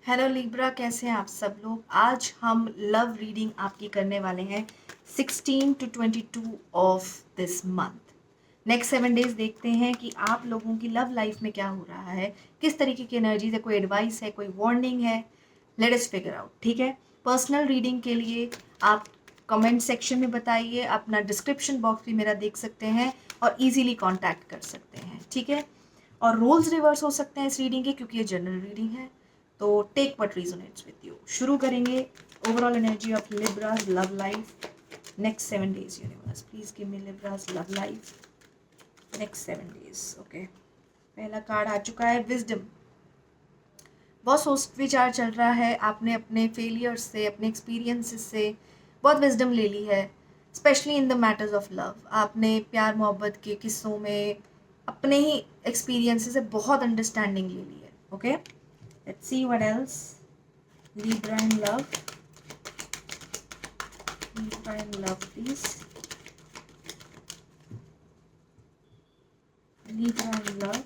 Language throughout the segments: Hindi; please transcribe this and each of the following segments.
हेलो लिब्रा, कैसे हैं आप सब लोग। आज हम लव रीडिंग आपकी करने वाले हैं 16 to 22 of this month. Next 7 days देखते हैं कि आप लोगों की लव लाइफ में क्या हो रहा है, किस तरीके की एनर्जीज है, कोई एडवाइस है, कोई वार्निंग है। लेट अस फिगर आउट, ठीक है। पर्सनल रीडिंग के लिए आप कमेंट सेक्शन में बताइए, अपना डिस्क्रिप्शन बॉक्स भी मेरा देख सकते हैं और इजीली कांटेक्ट कर सकते हैं, ठीक है। और रोल्स रिवर्स हो सकते हैं इस रीडिंग के, क्योंकि ये जनरल रीडिंग है। तो take what resonates with you. शुरू करेंगे। Overall energy of Libra's love life next 7 days. Universe please give me Libra's love life next 7 days. Okay, पहला कार्ड आ चुका है विजडम। बहुत सोच विचार चल रहा है, आपने अपने फेलियर्स से, अपने एक्सपीरियंसेस से बहुत विजडम ले ली है, specially in the matters of love. आपने प्यार मोहब्बत के किस्सों में अपने ही एक्सपीरियंसेस से बहुत अंडरस्टैंडिंग ले ली है। Okay, let's see what else. Libra in love. Libra in love, please. Libra in love.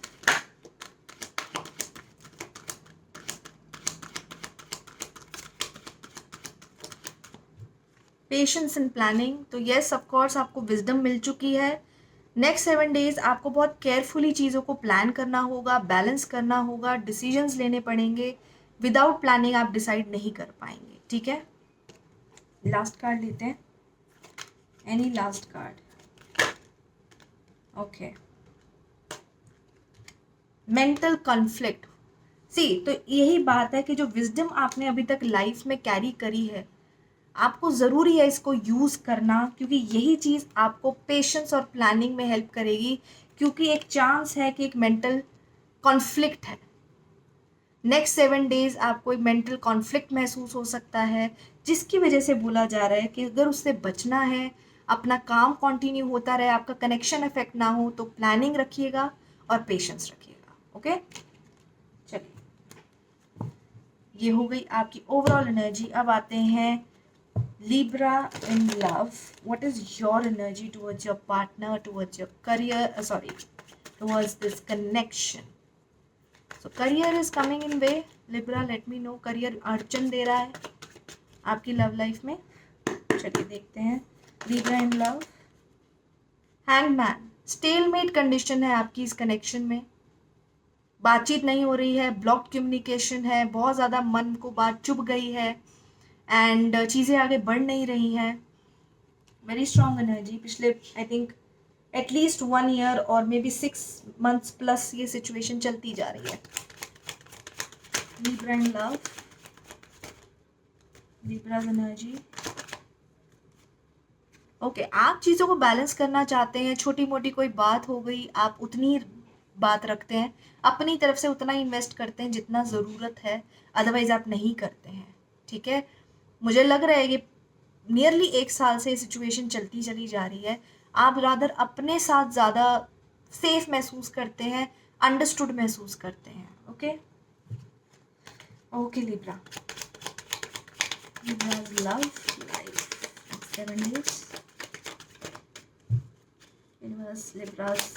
Patience in planning. तो येस, ऑफ कोर्स आपको विजडम मिल चुकी है। नेक्स्ट 7 डेज आपको बहुत केयरफुली चीज़ों को प्लान करना होगा, बैलेंस करना होगा, डिसीजंस लेने पड़ेंगे। विदाउट प्लानिंग आप डिसाइड नहीं कर पाएंगे, ठीक है। लास्ट कार्ड लेते हैं। Any last card. Okay, mental conflict. See, तो यही बात है कि जो विजडम आपने अभी तक लाइफ में कैरी करी है, आपको ज़रूरी है इसको यूज़ करना, क्योंकि यही चीज़ आपको पेशेंस और प्लानिंग में हेल्प करेगी। क्योंकि एक चांस है कि एक मेंटल कॉन्फ्लिक्ट है। नेक्स्ट 7 डेज आपको एक मेंटल कॉन्फ्लिक्ट महसूस हो सकता है, जिसकी वजह से बोला जा रहा है कि अगर उससे बचना है, अपना काम कंटिन्यू होता रहे, आपका कनेक्शन इफेक्ट ना हो, तो प्लानिंग रखिएगा और पेशेंस रखिएगा। ओके, चलिए, ये हो गई आपकी ओवरऑल एनर्जी। अब आते हैं Libra in love. What is your energy towards your partner, towards your career, towards this connection? So career is coming in way. Libra, let me know. career अड़चन दे रहा है आपकी लव लाइफ में। चलिए देखते हैं। Libra in love. Hangman. Stalemate condition है आपकी इस कनेक्शन में। बातचीत नहीं हो रही है, ब्लॉक्ड कम्युनिकेशन है, बहुत ज़्यादा मन को बात चुभ गई है एंड चीज़ें आगे बढ़ नहीं रही हैं। Very strong energy. पिछले आई थिंक एटलीस्ट 1 ईयर और मे बी 6 मंथ्स प्लस ये सिचुएशन चलती जा रही है। Libra in love. Libra's energy. Okay, आप चीज़ों को बैलेंस करना चाहते हैं। छोटी मोटी कोई बात हो गई, आप उतनी बात रखते हैं, अपनी तरफ से उतना इन्वेस्ट करते हैं जितना ज़रूरत है, अदरवाइज आप नहीं करते हैं, ठीक है। मुझे लग रहा है कि नियरली 1 साल से सिचुएशन चलती चली जा रही है। आप रादर अपने साथ ज़्यादा सेफ महसूस करते हैं, अंडरस्टूड महसूस करते हैं। Okay okay Libra. Libra's love life 7 days. Libra's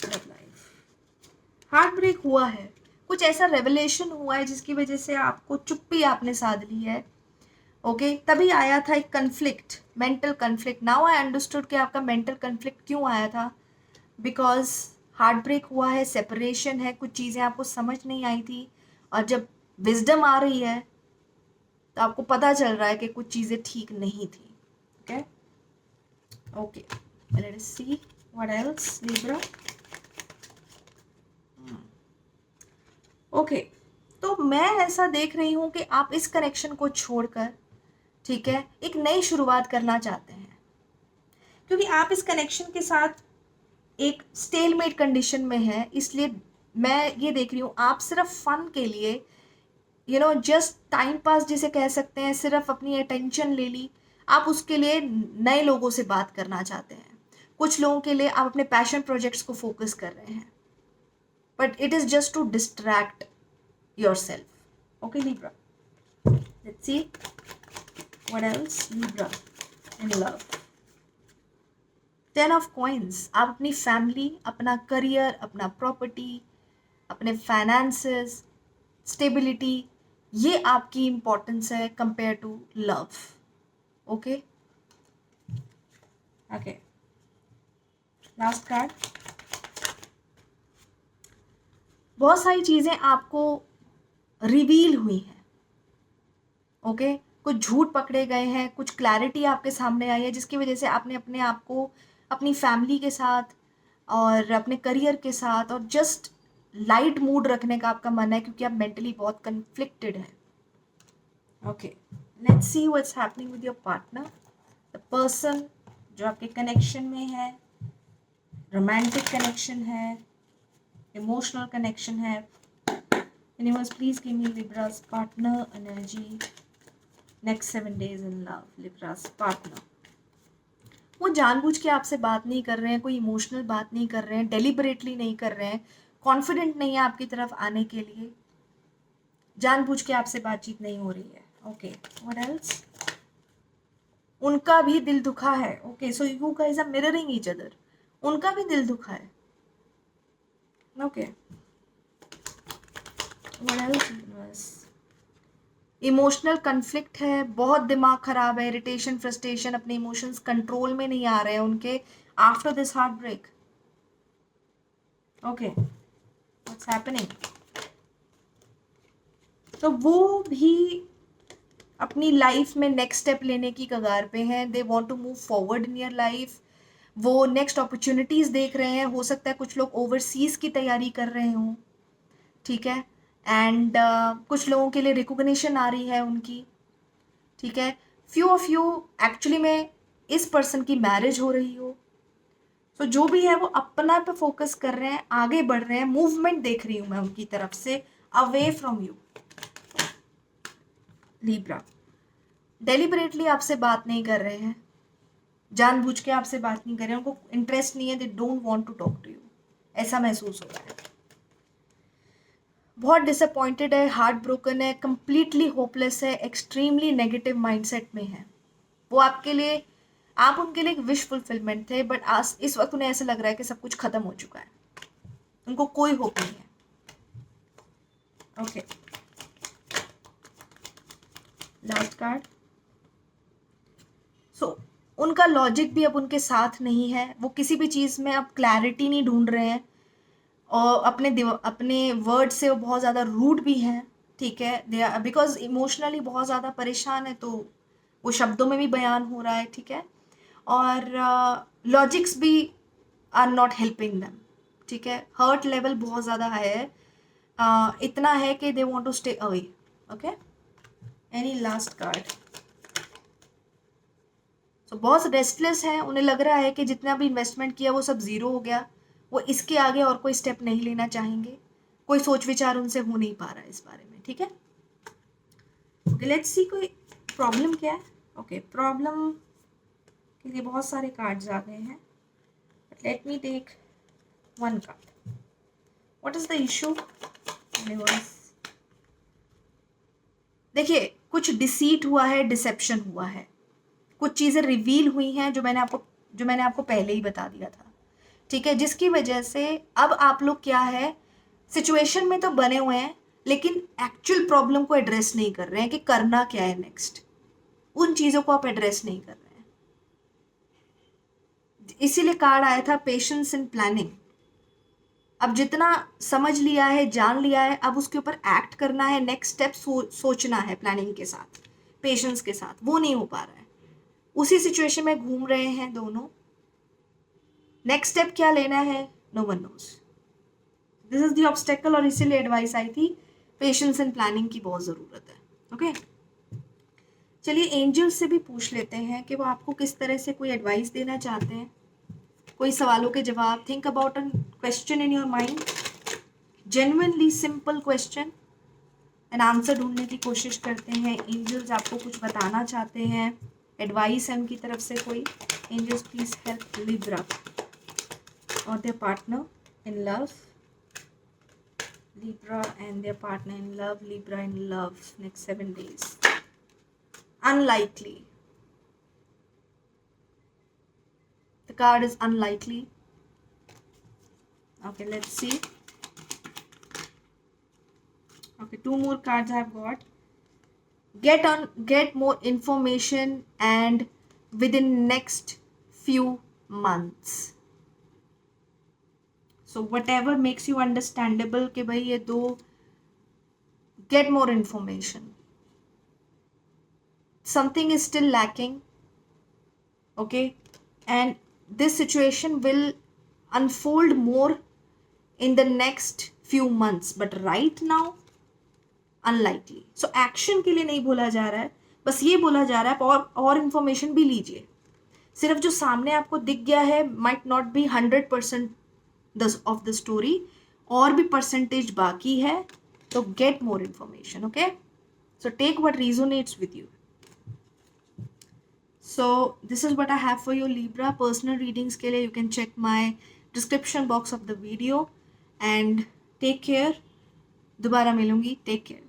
love life. Heart break हुआ है, कुछ ऐसा रेवलेशन हुआ है जिसकी वजह से आपको चुप्पी आपने साध ली है। ओके, तभी आया था एक conflict, mental conflict. Now I understood कि आपका मेंटल कन्फ्लिक्ट क्यों आया था। बिकॉज हार्ट ब्रेक हुआ है, सेपरेशन है, कुछ चीज़ें आपको समझ नहीं आई थी, और जब विजडम आ रही है तो आपको पता चल रहा है कि कुछ चीज़ें ठीक नहीं थी। Okay okay, let us C what else Libra. Okay, तो मैं ऐसा देख रही हूँ कि आप इस कनेक्शन को छोड़कर, ठीक है, एक नई शुरुआत करना चाहते हैं, क्योंकि आप इस कनेक्शन के साथ एक स्टेलमेट कंडीशन में है। इसलिए मैं ये देख रही हूँ, आप सिर्फ फन के लिए, जस्ट टाइम पास जिसे कह सकते हैं, सिर्फ अपनी अटेंशन ले ली, आप उसके लिए नए लोगों से बात करना चाहते हैं। कुछ लोगों के लिए आप अपने पैशन प्रोजेक्ट्स को फोकस कर रहे हैं, but it is just to distract yourself. Okay Libra, let's see what else Libra in love. 10 of coins. आप अपनी फैमिली, अपना करियर, अपना प्रॉपर्टी, अपने फाइनेंसेस, स्टेबिलिटी, ये आपकी इंपॉर्टेंस है compare to love. Okay okay, last card. बहुत सारी चीजें आपको रिवील हुई हैं. ओके, कुछ झूठ पकड़े गए हैं, कुछ क्लैरिटी आपके सामने आई है जिसकी वजह से आपने अपने आप को अपनी फैमिली के साथ और अपने करियर के साथ और जस्ट लाइट मूड रखने का आपका मन है क्योंकि आप मेंटली बहुत कन्फ्लिक्टेड हैं. Okay, let's see what's happening with your partner. The person जो आपके कनेक्शन में है, रोमांटिक कनेक्शन है, इमोशनल कनेक्शन है. Universe please give me Libra's partner energy next 7 days in love. Libra's partner, वो जानबूझ के आपसे बात नहीं कर रहे हैं, कोई इमोशनल बात नहीं कर रहे हैं, डेलिबरेटली नहीं कर रहे हैं, कॉन्फिडेंट नहीं है आपकी तरफ आने के लिए, जानबूझ के आपसे बातचीत नहीं हो रही है. Okay, what else? उनका भी दिल दुखा है. Okay, so you guys are mirroring each other. उनका भी दिल दुखा है. Okay, what else? Emotional conflict है, बहुत दिमाग खराब है, इरिटेशन, फ्रस्ट्रेशन, अपने इमोशंस कंट्रोल में नहीं आ रहे हैं उनके after this heart break. Okay, what's happening? तो वो भी अपनी लाइफ में नेक्स्ट स्टेप लेने की कगार पे हैं. They want to move forward in your life. वो नेक्स्ट अपॉर्चुनिटीज़ देख रहे हैं. हो सकता है कुछ लोग ओवरसीज की तैयारी कर रहे हों. ठीक है, एंड कुछ लोगों के लिए रिकॉग्निशन आ रही है उनकी. ठीक है, फ्यू ऑफ यू एक्चुअली में इस पर्सन की मैरिज हो रही हो. तो जो भी है वो अपना पे फोकस कर रहे हैं, आगे बढ़ रहे हैं, मूवमेंट देख रही हूँ मैं उनकी तरफ से away from you. Libra deliberately आपसे बात नहीं कर रहे हैं, जानबूझ के आपसे बात नहीं कर रहे हैं, उनको इंटरेस्ट नहीं है, they don't want to talk to you, ऐसा महसूस हो रहा है. बहुत डिसअपॉइंटेड है, हार्ट ब्रोकन है, कंप्लीटली होपलेस है, एक्सट्रीमली नेगेटिव माइंडसेट में है. वो आपके लिए, आप उनके लिए एक विश फुलफिलमेंट थे, बट आज इस वक्त उन्हें ऐसा लग रहा है कि सब कुछ खत्म हो चुका है, उनको कोई होप नहीं है. Okay, last card. सो उनका लॉजिक भी अब उनके साथ नहीं है, वो किसी भी चीज़ में अब क्लैरिटी नहीं ढूंढ रहे हैं और अपने वर्ड से वो बहुत ज़्यादा रूड भी हैं. ठीक है, दे आर बिकॉज इमोशनली बहुत ज़्यादा परेशान है, तो वो शब्दों में भी बयान हो रहा है. ठीक है, और लॉजिक्स भी आर नॉट हेल्पिंग देम. ठीक है, हर्ट लेवल बहुत ज़्यादा हाई है. इतना है कि they want to stay away. Okay, any last card? So बहुत रेस्टलेस है, उन्हें लग रहा है कि जितना भी इन्वेस्टमेंट किया वो सब ज़ीरो हो गया, वो इसके आगे और कोई स्टेप नहीं लेना चाहेंगे, कोई सोच विचार उनसे हो नहीं पा रहा है इस बारे में. ठीक है, ओके, लेट्स सी कोई प्रॉब्लम क्या है. ओके, प्रॉब्लम के लिए बहुत सारे कार्ड्स आ गए हैं, but let me take one card. What is the issue? देखिए, कुछ डिसीट हुआ है, डिसेप्शन हुआ है, कुछ चीज़ें रिवील हुई हैं जो मैंने आपको पहले ही बता दिया था. ठीक है, जिसकी वजह से अब आप लोग क्या है, सिचुएशन में तो बने हुए हैं लेकिन एक्चुअल प्रॉब्लम को एड्रेस नहीं कर रहे हैं कि करना क्या है नेक्स्ट. उन चीज़ों को आप एड्रेस नहीं कर रहे हैं. इसीलिए कार्ड आया था पेशेंस इन प्लानिंग. अब जितना समझ लिया है, जान लिया है, अब उसके ऊपर एक्ट करना है, नेक्स्ट स्टेप सोचना है प्लानिंग के साथ, पेशेंस के साथ. वो नहीं हो पा रहा है, उसी सिचुएशन में घूम रहे हैं दोनों. नेक्स्ट स्टेप क्या लेना है, no one knows. This is the obstacle, और इसीलिए एडवाइस आई थी पेशेंस एंड प्लानिंग की बहुत ज़रूरत है. ओके, चलिए एंजल्स से भी पूछ लेते हैं कि वो आपको किस तरह से कोई एडवाइस देना चाहते हैं, कोई सवालों के जवाब. Think about a question in your mind, genuinely simple question, and answer ढूंढने की कोशिश करते हैं. एंजल्स आपको कुछ बताना चाहते हैं, एडवाइस है उनकी तरफ से कोई. एंजल्स प्लीज हेल्प लिब्रा और their partner in love. Libra and their partner in love. Libra in love next 7 days. Unlikely. The card is unlikely. Okay, let's see. Okay, 2 more cards I have got. get more information and within next few months. So whatever makes you understandable कि भाई ये दो, get more information. Something is still lacking, okay, and this situation will unfold more in the next few months, but right now unlikely. So action के लिए नहीं बोला जा रहा है, बस ये बोला जा रहा है और information भी लीजिए. सिर्फ जो सामने आपको दिख गया है might not be 100% of the story, और भी percentage बाकी है, तो get more information, okay? So take what resonates with you. So this is what I have for you, Libra. Personal readings के लिए you can check my description box of the video and take care. दोबारा मिलूंगी. Take care.